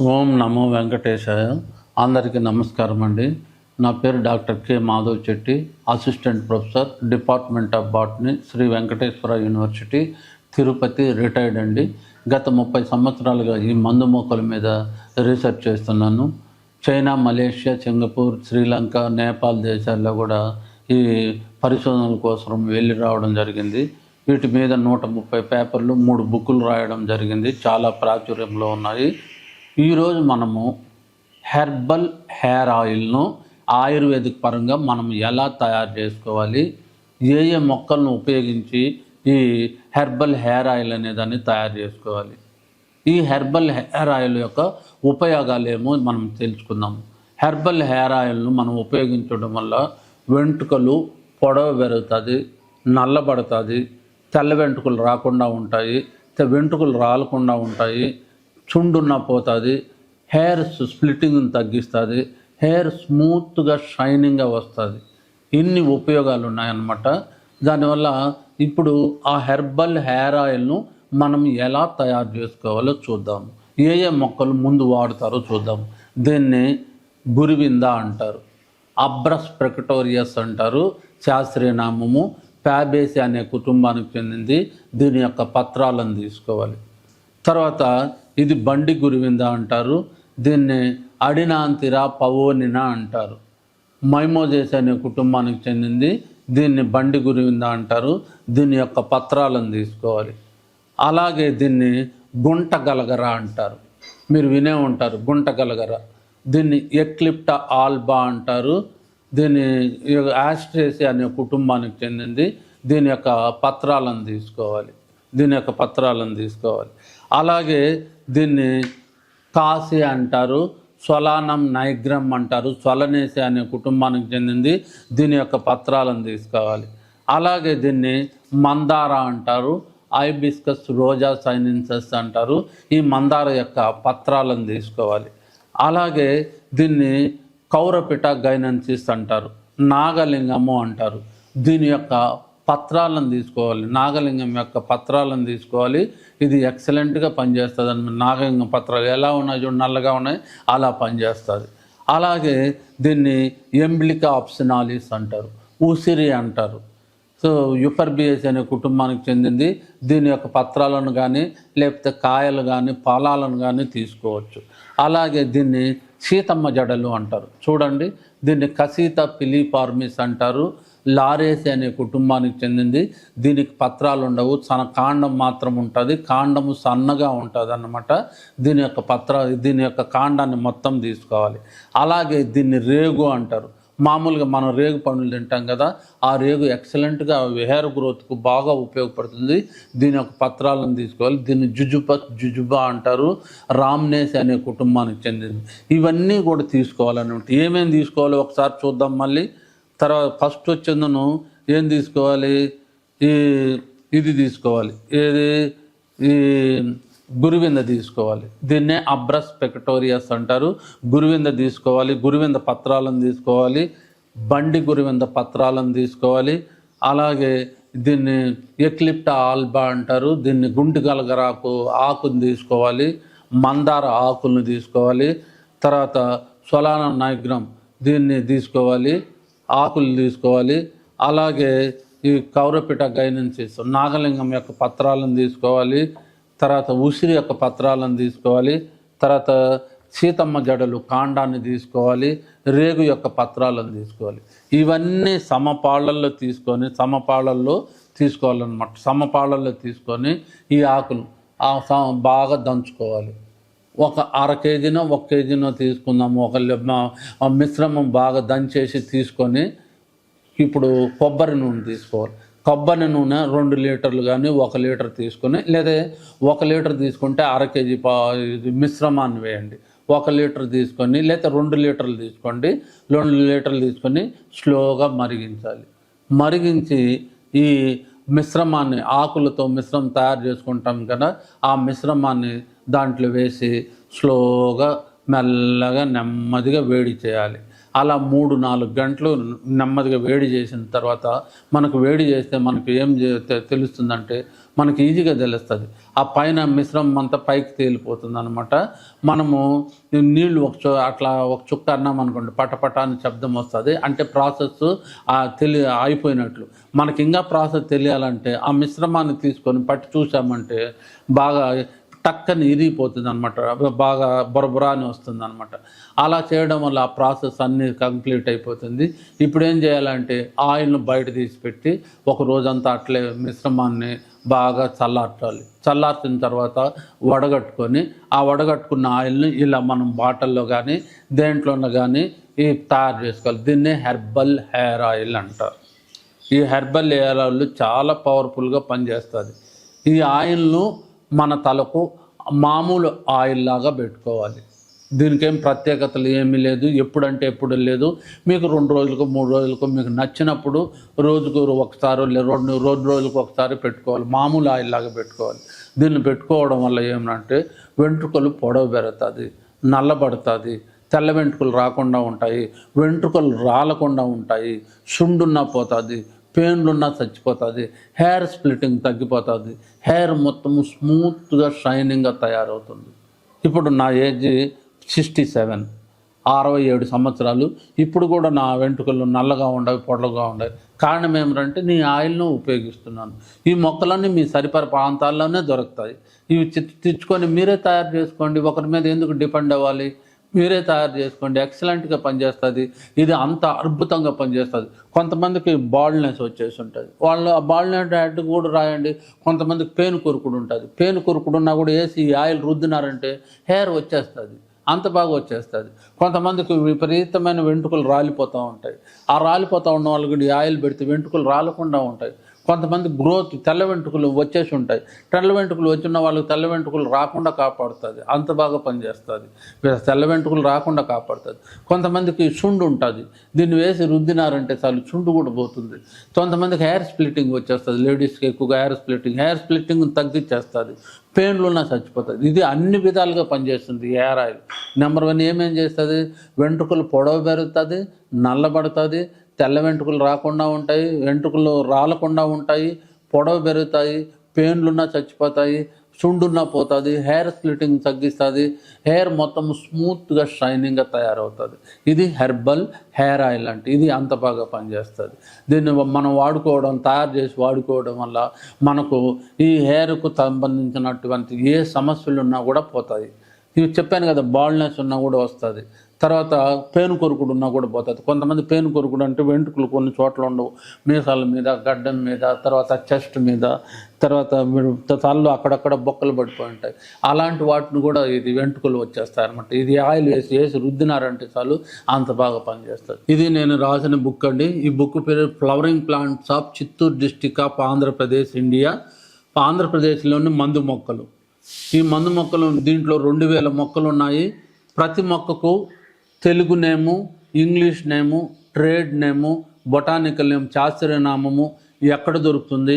ఓం నమో వెంకటేశాయ. అందరికీ నమస్కారం అండి. నా పేరు doctor K Madhav Chetty, assistant professor, department of botany, Sri Venkateswara university, Tirupati, retired అండి. గత 30 సంవత్సరాలుగా ఈ మందు మొక్కల మీద రీసెర్చ్ చేస్తున్నాను. China, Malaysia, Singapore, Sri Lanka, Nepal దేశాల్లో కూడా ఈ పరిశోధనల కోసం వెళ్ళి రావడం జరిగింది. వీటి మీద 130 పేపర్లు, 3 బుక్కులు రాయడం జరిగింది. చాలా ప్రాచుర్యంలో ఉన్నాయి. ఈరోజు మనము హెర్బల్ హెయిర్ ఆయిల్ను ఆయుర్వేదిక్ పరంగా మనం ఎలా తయారు చేసుకోవాలి, ఏ ఏ మొక్కలను ఉపయోగించి ఈ హెర్బల్ హెయిర్ ఆయిల్ అనేదాన్ని తయారు చేసుకోవాలి, ఈ హెర్బల్ హెయిర్ ఆయిల్ యొక్క ఉపయోగాలు ఏమో మనం తెలుసుకుందాం. హెర్బల్ హెయిర్ ఆయిల్ను మనం ఉపయోగించడం వల్ల వెంట్రుకలు పొడవ పెరుగుతుంది, నల్లబడుతుంది, తెల్ల వెంట్రుకలు రాకుండా ఉంటాయి, వెంట్రుకలు రాలకుండా ఉంటాయి, చుండున్న పోతుంది, హెయిర్ స్ప్లిట్టింగ్ని తగ్గిస్తుంది, హెయిర్ స్మూత్గా షైనింగ్గా వస్తుంది. ఇన్ని ఉపయోగాలు ఉన్నాయన్నమాట. దానివల్ల ఇప్పుడు ఆ హెర్బల్ హెయిర్ ఆయిల్ను మనం ఎలా తయారు చేసుకోవాలో చూద్దాం. ఏ ఏ మొక్కలు ముందు వాడతారో చూద్దాం. దీన్ని గురివింద అంటారు, అబ్రస్ ప్రెకటోరియస్ అంటారు శాస్త్రీయ నామము. ఫ్యాబేసి అనే కుటుంబానికి చెందింది. దీని యొక్క పత్రాలను తీసుకోవాలి. తర్వాత ఇది బండి గురివింద అంటారు. దీన్ని అడినాంతిరా పవోనినా అంటారు. మైమోజేస్ అనే కుటుంబానికి చెందింది. దీన్ని బండి గురివింద అంటారు. దీని యొక్క పత్రాలను తీసుకోవాలి. అలాగే దీన్ని గుంట గలగర అంటారు. మీరు వినే ఉంటారు గుంట గలగర. దీన్ని ఎక్లిప్టా ఆల్బా అంటారు. దీన్ని యాస్ట్రేసి అనే కుటుంబానికి చెందింది. దీని యొక్క పత్రాలను తీసుకోవాలి. అలాగే దీన్ని కాసి అంటారు, సొలానం నైగ్రమ్ అంటారు, సొలనేసి అనే కుటుంబానికి చెందింది. దీని యొక్క పత్రాలను తీసుకోవాలి. అలాగే దీన్ని మందార అంటారు, ఐబిస్కస్ రోజా సైనెన్సెస్ అంటారు. ఈ మందార యొక్క పత్రాలను తీసుకోవాలి. అలాగే దీన్ని కౌరపిట గైనెన్సిస్ అంటారు, నాగలింగము అంటారు. దీని యొక్క పత్రాలను తీసుకోవాలి. నాగలింగం యొక్క పత్రాలను తీసుకోవాలి. ఇది ఎక్సలెంట్గా పనిచేస్తుంది అని. నాగలింగం పత్రాలు ఎలా ఉన్నాయి చూడు, నల్లగా ఉన్నాయి, అలా పనిచేస్తుంది. అలాగే దీన్ని ఎంబ్లికా ఆప్షనాలిస్ అంటారు, ఉసిరి అంటారు. సో యుపర్బియేసి అనే కుటుంబానికి చెందింది. దీని యొక్క పత్రాలను కానీ లేకపోతే కాయలు కానీ ఫలాలను కానీ తీసుకోవచ్చు. అలాగే దీన్ని సీతమ్మ జడలు అంటారు. చూడండి, దీన్ని కసీత పిలిపార్మిస్ అంటారు. లారేసి అనే కుటుంబానికి చెందింది. దీనికి పత్రాలు ఉండవు, కాండం మాత్రం ఉంటుంది. కాండము సన్నగా ఉంటుంది అన్నమాట. దీని యొక్క కాండాన్ని మొత్తం తీసుకోవాలి. అలాగే దీన్ని రేగు అంటారు. మామూలుగా మనం రేగు పండ్లు తింటాం కదా, ఆ రేగు ఎక్సలెంట్గా హెయిర్ గ్రోత్కు బాగా ఉపయోగపడుతుంది. దీని యొక్క పత్రాలను తీసుకోవాలి. దీన్ని జుజుబా అంటారు. రామ్నేసి అనే కుటుంబానికి చెందింది. ఇవన్నీ కూడా తీసుకోవాలన్నమాట. ఏమేమి తీసుకోవాలో ఒకసారి చూద్దాం మళ్ళీ. తర్వాత ఫస్ట్ వచ్చేందును ఏం తీసుకోవాలి, ఇది తీసుకోవాలి. ఈ గురివింద తీసుకోవాలి. దీన్నే అబ్రస్ పెకటోరియస్ అంటారు. గురివింద తీసుకోవాలి. గురివింద పత్రాలను తీసుకోవాలి. బండి గురివింద పత్రాలను తీసుకోవాలి. అలాగే దీన్ని ఎక్లిప్టా ఆల్బా అంటారు. దీన్ని గుంటి గలగరాకు ఆకుని తీసుకోవాలి. మందార ఆకులను తీసుకోవాలి. తర్వాత సొలానా నైగ్రమ్ దీన్ని తీసుకోవాలి, ఆకులు తీసుకోవాలి. అలాగే ఈ కౌరపిట గైనెన్సిస్ నాగలింగం యొక్క పత్రాలను తీసుకోవాలి. తర్వాత ఉసిరి యొక్క పత్రాలను తీసుకోవాలి. తర్వాత సీతమ్మ జడలు కాండాన్ని తీసుకోవాలి. రేగు యొక్క పత్రాలను తీసుకోవాలి. ఇవన్నీ సమపాళ్ళల్లో తీసుకోవాలన్నమాట. సమపాళ్ళల్లో తీసుకొని ఈ ఆకులు బాగా దంచుకోవాలి. ఒక 1/2 కేజీనో 1 కేజీనో తీసుకుందాము. ఒక మిశ్రమం బాగా దంచేసి తీసుకొని ఇప్పుడు కొబ్బరి నూనె తీసుకోవాలి. కొబ్బరి నూనె 2 లీటర్లు కానీ 1 లీటర్ తీసుకొని, లేదా 1 లీటర్ తీసుకుంటే 1/2 కేజీ మిశ్రమాన్ని వేయండి. 1 లీటర్ తీసుకొని, లేదా 2 లీటర్లు తీసుకోండి. 2 లీటర్లు తీసుకొని స్లోగా మరిగించి ఈ మిశ్రమాన్ని, ఆకులతో మిశ్రమం తయారు చేసుకుంటాం కదా, ఆ మిశ్రమాన్ని దాంట్లో వేసి స్లోగా మెల్లగా నెమ్మదిగా వేడి చేయాలి. అలా 3-4 గంటలు నెమ్మదిగా వేడి చేసిన తర్వాత, మనకు వేడి చేస్తే మనకు ఏం తెలుస్తుందంటే మనకి ఈజీగా తెలుస్తుంది. ఆ పైన మిశ్రమం అంతా పైకి తేలిపోతుంది అనమాట. మనము నీళ్ళు అట్లా ఒక చుక్క అన్నాం అనుకోండి, పటపట అని శబ్దం వస్తుంది. అంటే ప్రాసెస్ అయిపోయినట్లు. మనకి ఇంకా ప్రాసెస్ తెలియాలంటే ఆ మిశ్రమాన్ని తీసుకొని పట్టి చూసామంటే బాగా టక్కని ఇరిగిపోతుంది అనమాట, బాగా బొరబొరా అని వస్తుంది అనమాట. అలా చేయడం వల్ల ఆ ప్రాసెస్ అన్నీ కంప్లీట్ అయిపోతుంది. ఇప్పుడు ఏం చేయాలంటే ఆయిల్ను బయట తీసిపెట్టి ఒక రోజంతా అట్లే మిశ్రమాన్ని బాగా చల్లార్చాలి. చల్లార్చిన తర్వాత వడగట్టుకొని ఆ వడగట్టుకున్న ఆయిల్ని ఇలా మనం బాటిల్లో కానీ దేంట్లోనూ కానీ తయారు చేసుకోవాలి. దీన్నే హెర్బల్ హెయిర్ ఆయిల్ అంటారు. ఈ హెర్బల్ హెయిర్ ఆయిల్ చాలా పవర్ఫుల్గా పనిచేస్తుంది. ఈ ఆయిల్ను మన తలకు మామూలు ఆయిల్ లాగా పెట్టుకోవాలి. దీనికేం ప్రత్యేకతలు ఏమీ లేదు, ఎప్పుడంటే ఎప్పుడు లేదు. మీకు 2 రోజులకు 3 రోజులకు మీకు నచ్చినప్పుడు రోజుకు ఒకసారి 2 రోజులకు ఒకసారి పెట్టుకోవాలి. మామూలు ఆయిల్ లాగా పెట్టుకోవాలి. దీన్ని పెట్టుకోవడం వల్ల ఏమంటే వెంట్రుకలు పొడవు పెరుగుతుంది, నల్లబడుతుంది, తెల్ల వెంట్రుకలు రాకుండా ఉంటాయి, వెంట్రుకలు రాలకుండా ఉంటాయి, సుండున్నా పోతుంది, పెయిన్లున్నా చచ్చిపోతుంది, హెయిర్ స్ప్లిట్టింగ్ తగ్గిపోతుంది, హెయిర్ మొత్తము స్మూత్గా షైనింగ్గా తయారవుతుంది. ఇప్పుడు నా ఏజ్ 67, 67 సంవత్సరాలు. ఇప్పుడు కూడా నా వెంట్రుకలు నల్లగా ఉండవు, పొడవుగా ఉండవు. కారణం ఏమిటంటే నీ ఆయిల్ను ఉపయోగిస్తున్నాను. ఈ మొక్కలన్నీ మీ సరిపడ ప్రాంతాల్లోనే దొరుకుతాయి. ఇవి తెచ్చుకొని మీరే తయారు చేసుకోండి. ఒకరి మీద ఎందుకు డిపెండ్ అవ్వాలి? మీరే తయారు చేసుకోండి. ఎక్సలెంట్గా పనిచేస్తుంది. ఇది అంత అద్భుతంగా పనిచేస్తుంది. కొంతమందికి బాల్డ్నెస్ వచ్చేసి ఉంటుంది, వాళ్ళు ఆ బాల్డ్నెస్ యాడ్ కూడా రాయండి. కొంతమందికి పెయిన్ కొరుకుడు ఉంటుంది. పెయిన్ కొరుకుడు ఉన్నా కూడా వేసి ఈ ఆయిల్ రుద్దినారంటే హెయిర్ వచ్చేస్తుంది, అంత బాగా వచ్చేస్తుంది. కొంతమందికి విపరీతమైన వెంట్రుకలు రాలిపోతూ ఉంటాయి. ఆ రాలిపోతూ ఉన్న వాళ్ళకి ఈ ఆయిల్ పెడితే వెంట్రుకలు రాలకుండా ఉంటాయి. కొంతమంది గ్రోత్ తెల్ల వెంట్రుకలు వచ్చేసి ఉంటాయి. తెల్ల వెంట్రుకలు వచ్చిన వాళ్ళకి తెల్ల వెంట్రుకలు రాకుండా కాపాడుతుంది, అంత బాగా పనిచేస్తుంది. తెల్ల వెంట్రుకలు రాకుండా కాపాడుతుంది. కొంతమందికి చుండు ఉంటుంది, దీన్ని వేసి రుద్దినారంటే చాలు చుండు కూడా పోతుంది. కొంతమందికి హెయిర్ స్ప్లిట్టింగ్ వచ్చేస్తుంది. లేడీస్కి ఎక్కువగా హెయిర్ స్ప్లిట్టింగ్ తగ్గించేస్తుంది, పెయిన్లున్నా చచ్చిపోతుంది. ఇది అన్ని విధాలుగా పనిచేస్తుంది హెయిర్ ఆయిల్. నెంబర్ 1 ఏమేం చేస్తుంది? వెంట్రుకలు పొడవు పెరుగుతుంది, నల్లబడుతుంది, తెల్ల వెంట్రుకలు రాకుండా ఉంటాయి, వెంట్రుకలు రాలకుండా ఉంటాయి, పొడవు పెరుగుతాయి, పెయిన్లున్నా చచ్చిపోతాయి, చుండున్నా పోతుంది, హెయిర్ స్ప్లిట్టింగ్ తగ్గిస్తుంది, హెయిర్ మొత్తం స్మూత్గా షైనింగ్గా తయారవుతుంది. ఇది హెర్బల్ హెయిర్ ఆయిల్ అంటే ఇది అంత బాగా పనిచేస్తుంది. దీన్ని మనం తయారు చేసి వాడుకోవడం వల్ల మనకు ఈ హెయిర్కు సంబంధించినటువంటి ఏ సమస్యలు ఉన్నా కూడా పోతాయి. ఇవి చెప్పాను కదా, బాల్డ్నెస్ ఉన్నా కూడా వస్తుంది. తర్వాత పేను కొరుకుడు ఉన్నా కూడా పోతుంది. కొంతమంది పేను కొరుకుడు అంటే వెంట్రుకలు కొన్ని చోట్ల ఉండవు, మీసాల మీద, గడ్డం మీద, తర్వాత చెస్ట్ మీద, తర్వాత తలలో అక్కడక్కడ బొక్కలు పడిపోయి ఉంటాయి. అలాంటి వాటిని కూడా ఇది వెంట్రుకలు వచ్చేస్తాయి అనమాట. ఇది ఆయిల్ వేసి రుద్దినారంటే చాలు అంత బాగా పనిచేస్తుంది. ఇది నేను రాసిన బుక్ అండి. ఈ బుక్ పేరు flowering plants of Chittoor district of Andhra Pradesh, India. ఆంధ్రప్రదేశ్లోని మందు మొక్కలు. ఈ మందు మొక్కలు దీంట్లో 2000 మొక్కలు ఉన్నాయి. ప్రతి మొక్కకు తెలుగు నేము, ఇంగ్లీష్ నేము, ట్రేడ్ నేము, బొటానికల్ నేమ్, శాస్త్రీయ నామము, ఎక్కడ దొరుకుతుంది,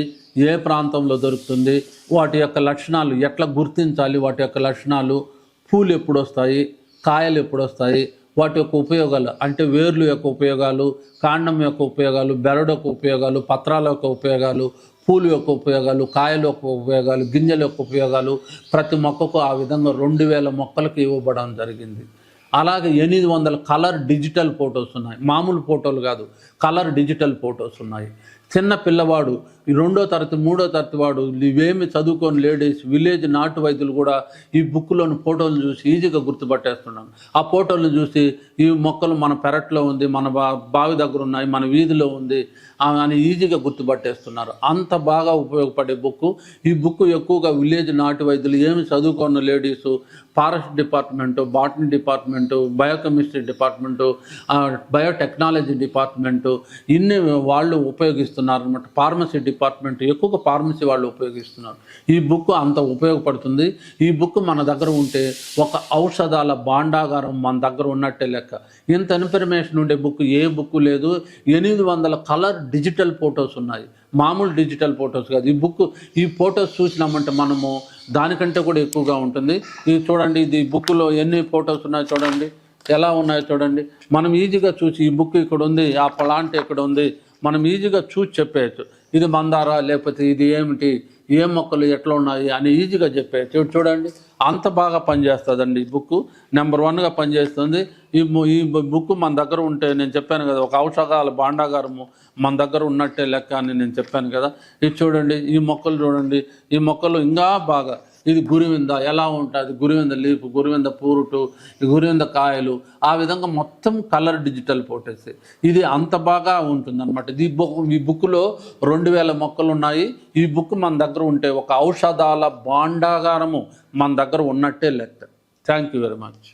ఏ ప్రాంతంలో దొరుకుతుంది, వాటి యొక్క లక్షణాలు ఎట్లా గుర్తించాలి, వాటి యొక్క లక్షణాలు, పూలు ఎప్పుడు వస్తాయి, కాయలు ఎప్పుడు వస్తాయి, వాటి యొక్క ఉపయోగాలు అంటే వేర్లు యొక్క ఉపయోగాలు, కాండం యొక్క ఉపయోగాలు, బెరడు యొక్క ఉపయోగాలు, పత్రాల యొక్క ఉపయోగాలు, పూలు యొక్క ఉపయోగాలు, కాయల యొక్క ఉపయోగాలు, గింజల యొక్క ఉపయోగాలు, ప్రతి మొక్కకు ఆ విధంగా 2000 మొక్కలకు ఇవ్వబడడం జరిగింది. అలాగే 800 కలర్ డిజిటల్ ఫొటోస్ ఉన్నాయి. మామూలు ఫోటోలు కాదు, కలర్ డిజిటల్ ఫొటోస్ ఉన్నాయి. చిన్న పిల్లవాడు, 2వ తరగతి 3వ తరగతి వాడు, ఇవేమి చదువుకొని లేడీస్, విలేజ్ నాటు వైద్యులు కూడా ఈ బుక్లోని ఫోటోలు చూసి ఈజీగా గుర్తుపట్టేస్తున్నాను. ఆ ఫోటోలను చూసి ఈ మొక్కలు మన పెరట్లో ఉంది, మన బావి దగ్గర ఉన్నాయి, మన వీధిలో ఉంది అని ఈజీగా గుర్తుపట్టేస్తున్నారు. అంత బాగా ఉపయోగపడే బుక్. ఈ బుక్ ఎక్కువగా విలేజ్ నాటు వైద్యులు, ఏమి చదువుకున్న ladies, forest department, botany department, biochemistry department, biotechnology department, ఇన్ని వాళ్ళు ఉపయోగిస్తున్నారు అన్నమాట. ఫార్మసీ డిపార్ట్మెంట్ ఎక్కువగా ఫార్మసీ వాళ్ళు ఉపయోగిస్తున్నారు. ఈ బుక్ అంత ఉపయోగపడుతుంది. ఈ బుక్ మన దగ్గర ఉంటే ఒక ఔషధాల భాండాగారం మన దగ్గర ఉన్నట్టే లెక్క. ఇంత ఇన్ఫర్మేషన్ ఉండే బుక్ ఏ బుక్ లేదు. 800 కలర్ డిజిటల్ ఫొటోస్ ఉన్నాయి, మామూలు డిజిటల్ ఫొటోస్ కాదు. ఈ ఫొటోస్ చూసినామంటే మనము దానికంటే కూడా ఎక్కువగా ఉంటుంది. ఇది చూడండి, ఇది బుక్లో ఎన్ని ఫొటోస్ ఉన్నాయో చూడండి, ఎలా ఉన్నాయో చూడండి. మనం ఈజీగా చూసి ఈ బుక్ ఇక్కడ ఉంది, ఆ ప్లాంట్ ఇక్కడ ఉంది, మనం ఈజీగా చూసి చెప్పేయచ్చు. ఇది మందార లేకపోతే ఇది ఏమిటి, ఏ మొక్కలు ఎట్లా ఉన్నాయి అని ఈజీగా చెప్పే చూడండి. అంత బాగా పనిచేస్తుందండి ఈ బుక్. నెంబర్ 1గా పనిచేస్తుంది. ఈ బుక్ మన దగ్గర ఉంటే, నేను చెప్పాను కదా, ఒక ఔషధాల భాండాగారము మన దగ్గర ఉన్నట్టే లెక్క అని నేను చెప్పాను కదా. ఇది చూడండి, ఈ మొక్కలు చూడండి, ఈ మొక్కలు ఇంకా బాగా. ఇది గురివింద ఎలా ఉంటుంది, గురివింద లీఫ్, గురివింద పూరుటు, గురివింద కాయలు, ఆ విధంగా మొత్తం కలర్ డిజిటల్ ఫోటోస్. ఇది అంత బాగా ఉంటుంది అనమాట. ఈ బుక్లో 2000 మొక్కలు ఉన్నాయి. ఈ బుక్ మన దగ్గర ఉంటే ఒక ఔషధాల భాండాగారము మన దగ్గర ఉన్నట్టే లెక్క. Thank you very much.